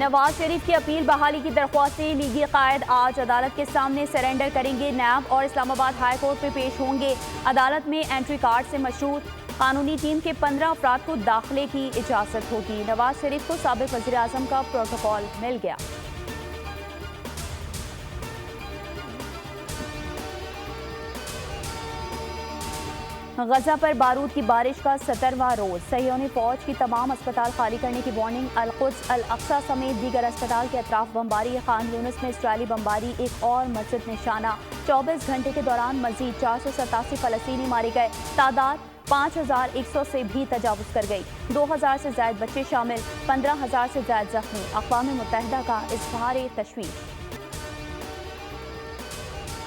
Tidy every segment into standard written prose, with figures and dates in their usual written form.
نواز شریف کی اپیل بحالی کی درخواستیں لیگی قائد آج عدالت کے سامنے سرنڈر کریں گے. نیب اور اسلام آباد ہائی کورٹ میں پیش ہوں گے. عدالت میں انٹری کارڈ سے مشروط قانونی ٹیم کے 15 افراد کو داخلے کی اجازت ہوگی. نواز شریف کو سابق وزیر اعظم کا پروٹوکول مل گیا. غزہ پر بارود کی بارش کا 17واں روز. صہیونی فوج کی تمام اسپتال خالی کرنے کی وارننگ. القدس الاقصی سمیت دیگر اسپتال کے اطراف بمباری. خان یونس میں اسرائیلی بمباری. ایک اور مسجد نشانہ. 24 گھنٹے کے دوران مزید 487 فلسطینی مارے گئے. تعداد 5100 سے بھی تجاوز کر گئی. 2000 سے زائد بچے شامل. 15000 سے زائد زخمی. اقوام متحدہ کا اظہار تشویش.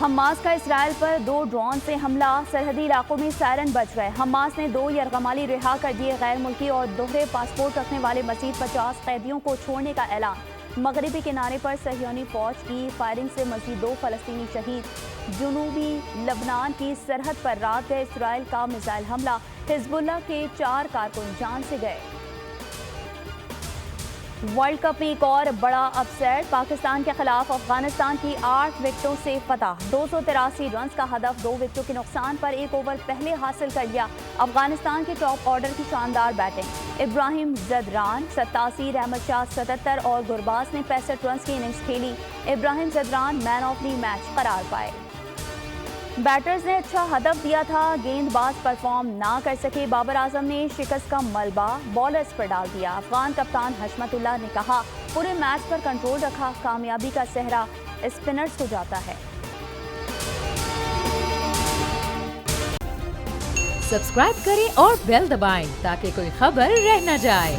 حماس کا اسرائیل پر 2 ڈرون سے حملہ. سرحدی علاقوں میں سائرن بج گئے. حماس نے 2 یرغمالی رہا کر دیے. غیر ملکی اور دوہرے پاسپورٹ رکھنے والے مزید 50 قیدیوں کو چھوڑنے کا اعلان. مغربی کنارے پر صہیونی فوج کی فائرنگ سے مزید 2 فلسطینی شہید. جنوبی لبنان کی سرحد پر رات گئے اسرائیل کا میزائل حملہ. حزب اللہ کے 4 کارکن جان سے گئے. ورلڈ کپ میں ایک اور بڑا اپ سیٹ. پاکستان کے خلاف افغانستان کی 8 وکٹوں سے فتح. 283 رنز کا ہدف 2 وکٹوں کے نقصان پر 1 اوور پہلے حاصل کر لیا. افغانستان کے ٹاپ آرڈر کی شاندار بیٹنگ. ابراہیم زدران 87، احمد شاہ 77 اور گرباز نے 65 رنز کی اننگز کھیلی. ابراہیم زدران مین آف دی میچ قرار پائے. بیٹرز نے اچھا ہدف دیا تھا، گیند باز پرفارم نہ کر سکے. بابر اعظم نے شکست کا ملبہ بالرز پر ڈال دیا. افغان کپتان حشمت اللہ نے کہا پورے میچ پر کنٹرول رکھا. کامیابی کا صحرا اسپنرز کو جاتا ہے. سبسکرائب کریں اور بیل دبائیں تاکہ کوئی خبر رہ نہ جائے.